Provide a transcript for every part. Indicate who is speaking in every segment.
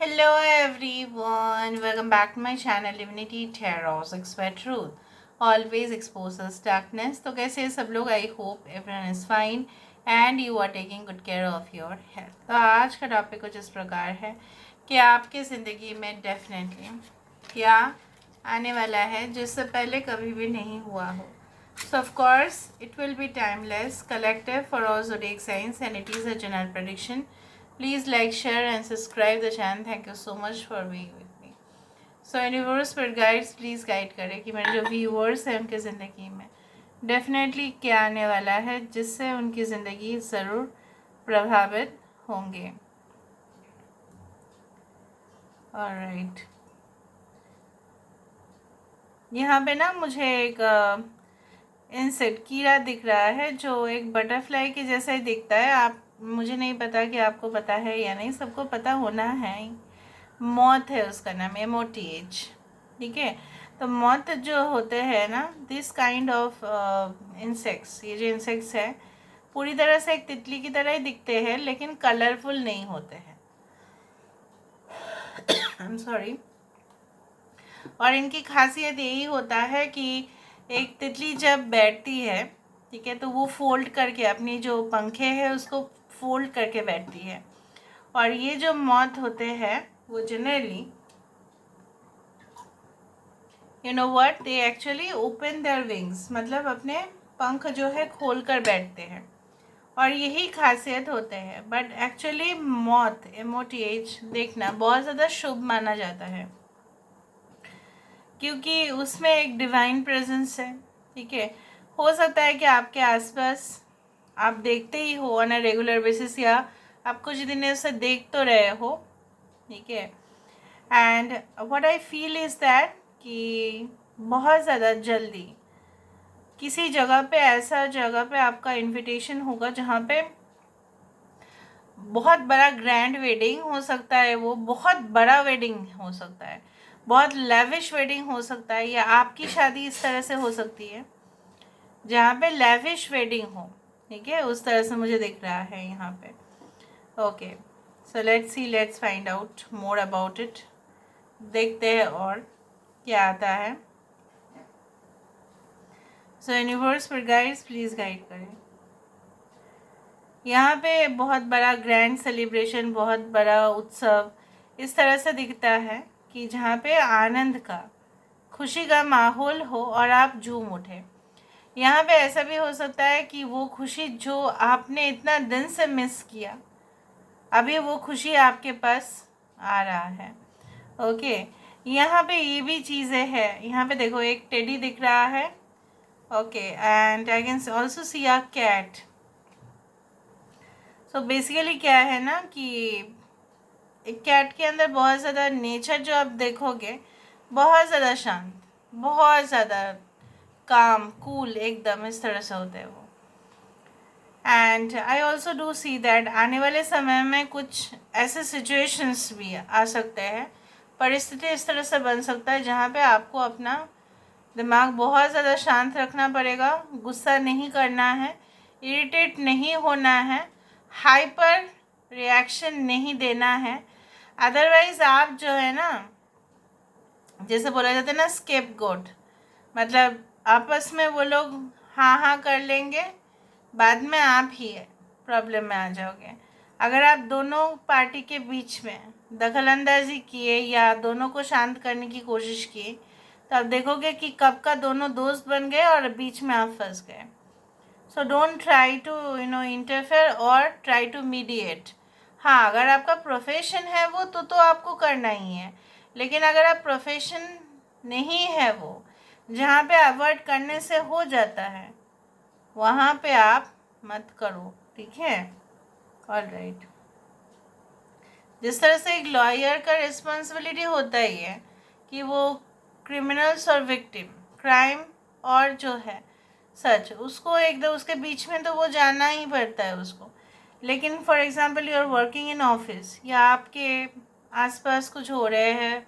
Speaker 1: Hello everyone, welcome back to my channel Divinity Tarot Expert Truth. Always exposes darkness. तो कैसे हैं सब लोग? I hope everyone is fine and you are taking good care of your health. तो आज का topic कुछ इस प्रकार है कि आपकी ज़िंदगी में डेफिनेटली क्या आने वाला है जिससे पहले कभी भी नहीं हुआ हो। So of course it will be timeless, collective for all zodiac signs and it is a general prediction. Please like, share and subscribe the channel. Thank you so much for being with me. So universe पर guides please guide करें कि मेरे जो viewers हैं उनकी ज़िंदगी में definitely क्या आने वाला है जिससे उनकी ज़िंदगी ज़रूर प्रभावित होंगे। ऑलराइट, यहाँ पे ना मुझे एक इंसेक्ट कीड़ा दिख रहा है जो एक बटरफ्लाई के जैसा ही दिखता है। आप मुझे नहीं पता कि आपको पता है या नहीं, सबको पता होना है। मौत है उसका नाम, एमोटीएज। ठीक है, तो मौत जो होते हैं ना, दिस काइंड ऑफ इंसेक्ट्स, ये जो इंसेक्ट्स है पूरी तरह से एक तितली की तरह ही दिखते हैं लेकिन कलरफुल नहीं होते हैं। I am sorry. और इनकी खासियत यही होता है कि एक तितली जब बैठती है, ठीक है, तो वो फोल्ड करके अपनी जो पंखे है उसको फोल्ड करके बैठती है। और ये जो मौत होते हैं वो generally you know what, they actually open their wings, मतलब अपने पंख जो है खोल कर बैठते हैं और यही खासियत होते हैं। बट एक्चुअली मौत, एमोटीएज देखना बहुत ज़्यादा शुभ माना जाता है क्योंकि उसमें एक डिवाइन प्रेजेंस है। ठीक है, हो सकता है कि आपके आसपास आप देखते ही हो ऑन अ रेगुलर बेसिस या आप कुछ दिनों से देख तो रहे हो। ठीक है, and what I feel is that कि बहुत ज़्यादा जल्दी किसी जगह पे, ऐसा जगह पे आपका इनविटेशन होगा जहाँ पे बहुत बड़ा ग्रैंड वेडिंग हो सकता है, वो बहुत बड़ा वेडिंग हो सकता है, बहुत लेविश वेडिंग हो सकता है, या आपकी शादी इस तरह से हो सकती है जहाँ पे लेविश वेडिंग हो। ठीक है, उस तरह से मुझे दिख रहा है यहाँ पे। Okay, so let's see, let's find out more about it. देखते हैं और क्या आता है। सो यूनिवर्स पर गाइड्स प्लीज़ गाइड करें। यहाँ पे बहुत बड़ा ग्रैंड सेलिब्रेशन, बहुत बड़ा उत्सव इस तरह से दिखता है कि जहाँ पे आनंद का, खुशी का माहौल हो और आप झूम उठे। यहाँ पे ऐसा भी हो सकता है कि वो खुशी जो आपने इतना दिन से मिस किया, अभी वो खुशी आपके पास आ रहा है। ओके, यहाँ पे ये भी चीज़ें हैं। यहाँ पे देखो एक टेडी दिख रहा है। Okay, and I can also see a cat. So basically क्या है ना कि एक कैट के अंदर बहुत ज़्यादा नेचर जो आप देखोगे, बहुत ज़्यादा शांत, बहुत ज़्यादा काम, कूल, एकदम इस तरह से होते हैं वो। And I also do see that आने वाले समय में कुछ ऐसे सिचुएशंस भी आ सकते हैं, परिस्थिति इस तरह से बन सकता है जहाँ पे आपको अपना दिमाग बहुत ज़्यादा शांत रखना पड़ेगा, गुस्सा नहीं करना है, इरिटेट नहीं होना है, हाइपर रिएक्शन नहीं देना है। अदरवाइज आप जो है ना, जैसे बोला जाता है ना, स्केप गोट, मतलब आपस में वो लोग हाँ हाँ कर लेंगे, बाद में आप ही प्रॉब्लम में आ जाओगे। अगर आप दोनों पार्टी के बीच में दखल अंदाजी किए या दोनों को शांत करने की कोशिश की तो आप देखोगे कि कब का दोनों दोस्त बन गए और बीच में आप फंस गए। So don't try to interfere और ट्राई टू मीडिएट। हाँ, अगर आपका प्रोफेशन है वो तो आपको करना ही है, लेकिन अगर आप प्रोफेशन नहीं है वो, जहाँ पे अवॉइड करने से हो जाता है, वहाँ पे आप मत करो। ठीक है, ऑलराइट। जिस तरह से एक लॉयर का रिस्पॉन्सिबिलिटी होता ही है कि वो क्रिमिनल्स और विक्टिम, क्राइम और जो है सच, उसको एकदम उसके बीच में तो वो जाना ही पड़ता है उसको। लेकिन for example you are working in office या आपके आसपास कुछ हो रहे हैं,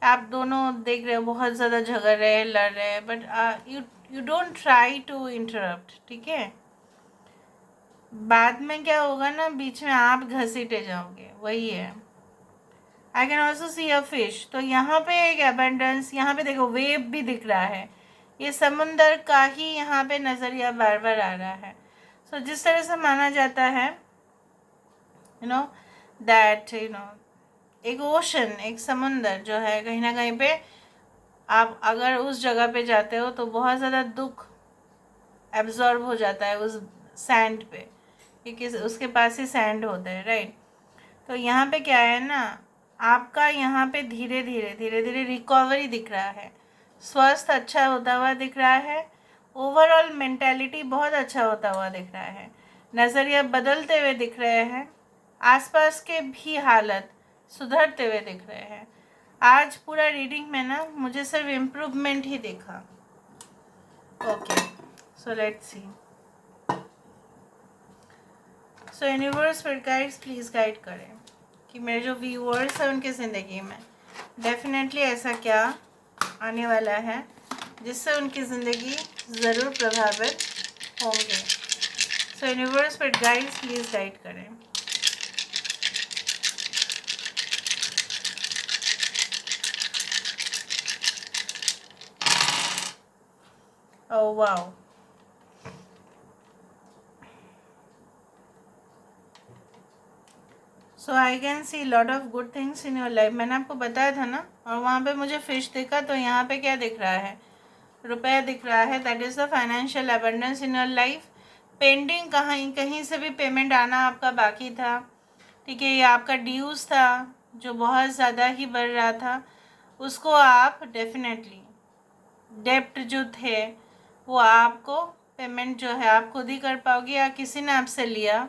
Speaker 1: आप दोनों देख रहे हो बहुत ज़्यादा झगड़ रहे हैं, लड़ रहे हैं, but you don't try to interrupt. ठीक है, बाद में क्या होगा ना, बीच में आप घसीटे जाओगे, वही है। आई can also see a fish. तो यहाँ पे एक एबंडेंस, यहाँ पे देखो वेव भी दिख रहा है, ये समुंदर का ही यहाँ पे नज़रिया बार बार आ रहा है। सो जिस तरह से माना जाता है यू नो दैट एक ओशन, एक समुंदर जो है, कहीं ना कहीं पे आप अगर उस जगह पे जाते हो तो बहुत ज़्यादा दुख एब्जॉर्ब हो जाता है उस सैंड पे, क्योंकि उसके पास ही सैंड होता है, राइट। तो यहाँ पे क्या है ना, आपका यहाँ पे धीरे धीरे धीरे धीरे रिकवरी दिख रहा है, स्वास्थ्य अच्छा होता हुआ दिख रहा है, ओवरऑल मेंटालिटी बहुत अच्छा होता हुआ दिख रहा है, नज़रिया बदलते हुए दिख रहे हैं, आसपास के भी हालत सुधरते हुए दिख रहे हैं। आज पूरा रीडिंग में ना मुझे सिर्फ इम्प्रूवमेंट ही दिखा। Okay, so let's see. So universe फिर गाइड्स प्लीज़ गाइड करें कि मेरे जो व्यूअर्स हैं उनकी ज़िंदगी में डेफिनेटली ऐसा क्या आने वाला है जिससे उनकी ज़िंदगी ज़रूर प्रभावित होंगे। सो यूनिवर्स फिर गाइड्स प्लीज़ गाइड करें। Oh wow, so I can see lot of good things in your life. मैंने आपको बताया था ना, और वहाँ पे मुझे फिश दिखा, तो यहाँ पे क्या दिख रहा है, रुपया दिख रहा है। That is the financial abundance in your life. Pending कहीं कहीं से भी पेमेंट आना आपका बाकी था, ठीक है, ये आपका ड्यूज़ था जो बहुत ज़्यादा ही बढ़ रहा था, उसको आप डेफिनेटली डेप्ट जो थे वो आपको पेमेंट जो है आप खुद ही कर पाओगे, या किसी ने आपसे लिया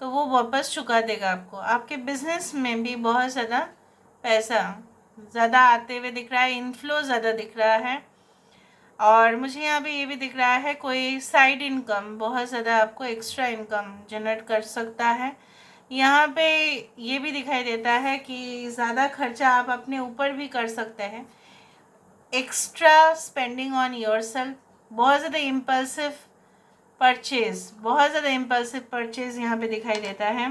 Speaker 1: तो वो वापस चुका देगा आपको। आपके बिजनेस में भी बहुत ज़्यादा पैसा ज़्यादा आते हुए दिख रहा है, इनफ्लो ज़्यादा दिख रहा है। और मुझे यहाँ पे ये भी दिख रहा है कोई साइड इनकम, बहुत ज़्यादा आपको एक्स्ट्रा इनकम जनरेट कर सकता है। यहाँ पे ये भी दिखाई देता है कि ज़्यादा खर्चा आप अपने ऊपर भी कर सकते हैं, एक्स्ट्रा स्पेंडिंग ऑन योरसेल्फ, बहुत ज़्यादा इम्पल्सिव परचेज, बहुत ज़्यादा इम्पल्सिव परचेज यहाँ पे दिखाई देता है।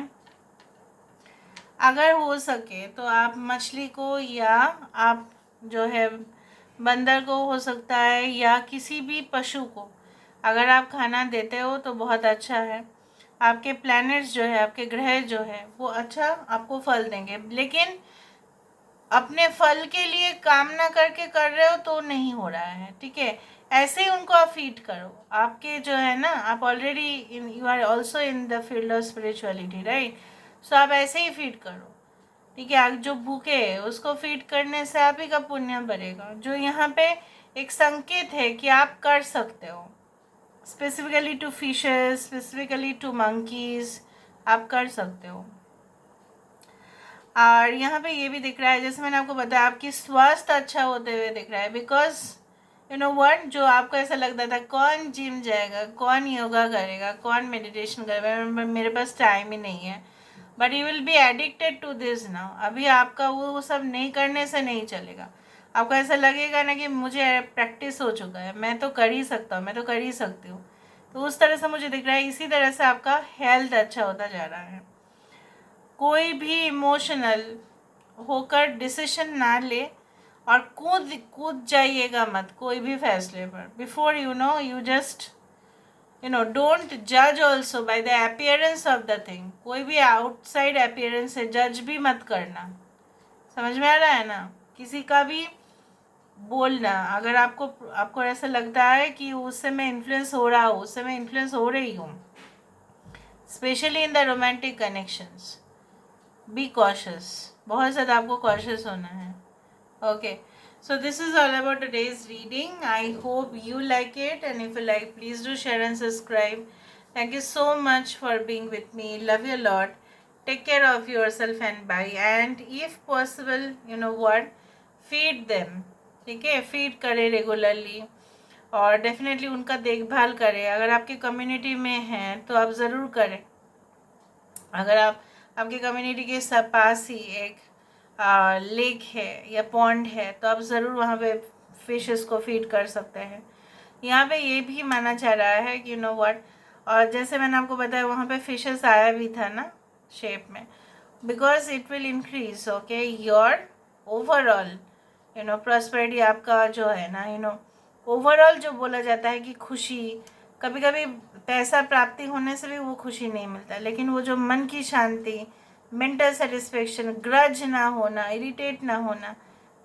Speaker 1: अगर हो सके तो आप मछली को, या आप जो है बंदर को हो सकता है, या किसी भी पशु को अगर आप खाना देते हो तो बहुत अच्छा है। आपके प्लैनेट्स जो है, आपके ग्रह जो है वो अच्छा आपको फल देंगे। लेकिन अपने फल के लिए कामना करके कर रहे हो तो नहीं हो रहा है, ठीक है, ऐसे ही उनको आप फीड करो। आपके जो है ना, आप already you are also in the field of spirituality, right. So आप ऐसे ही फीड करो, ठीक है। आप जो भूखे है उसको फीड करने से आप ही का पुण्य बढ़ेगा। जो यहाँ पे एक संकेत है कि आप कर सकते हो, specifically to fishes, specifically to monkeys, आप कर सकते हो। और यहाँ पे ये भी दिख रहा है, जैसे मैंने आपको बताया, आपकी स्वास्थ्य अच्छा होते हुए दिख रहा है। बिकॉज यू नो व्हाट, जो आपको ऐसा लगता था कौन जिम जाएगा, कौन योगा करेगा, कौन मेडिटेशन करेगा, मेरे पास टाइम ही नहीं है, but you will be addicted to this now. अभी आपका वो सब नहीं करने से नहीं चलेगा। आपको ऐसा लगेगा ना कि मुझे प्रैक्टिस हो चुका है, मैं तो कर ही सकता हूँ, मैं तो कर ही सकती हूँ। तो उस तरह से मुझे दिख रहा है। इसी तरह से आपका हेल्थ अच्छा होता जा रहा है। कोई भी इमोशनल होकर डिसीजन ना ले, और कूद कूद जाइएगा मत कोई भी फैसले पर। बिफोर यू जस्ट डोंट जज also by the appearance of the thing. कोई भी आउटसाइड अपीयरेंस से जज भी मत करना। समझ में आ रहा है ना? किसी का भी बोलना, अगर आपको ऐसा लगता है कि उससे मैं इन्फ्लुएंस हो रहा हूँ, उससे मैं इन्फ्लुएंस हो रही हूँ, specially in the romantic connections, be cautious. बहुत ज़्यादा आपको कॉशियस होना है। Okay, so this is all about today's reading. I hope you like it, and if you like, please do share and subscribe. Thank you so much for being with me. Love you a lot. Take care of yourself and bye. And if possible, you know what, feed them. ठीक है, feed करें regularly, और definitely उनका देखभाल करें। अगर आपकी community में हैं तो आप ज़रूर करें। अगर आपकी कम्युनिटी के सब पास ही एक लेक है या पॉन्ड है तो आप ज़रूर वहाँ पे फिशेस को फीड कर सकते हैं। यहाँ पे ये भी माना जा रहा है कि व्हाट, और जैसे मैंने आपको बताया वहाँ पे फिशेस आया भी था ना शेप में, because it will increase, okay, your overall prosperity. आपका जो है ना ओवरऑल जो बोला जाता है कि खुशी, कभी कभी पैसा प्राप्ति होने से भी वो खुशी नहीं मिलता, लेकिन वो जो मन की शांति, मेंटल सेटिस्फेक्शन, ग्रज ना होना, इरिटेट ना होना,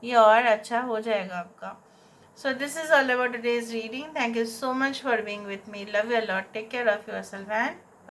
Speaker 1: ये और अच्छा हो जाएगा आपका. So this is all about today's reading. Thank you so much for being with me. Love you a lot. Take care of yourself and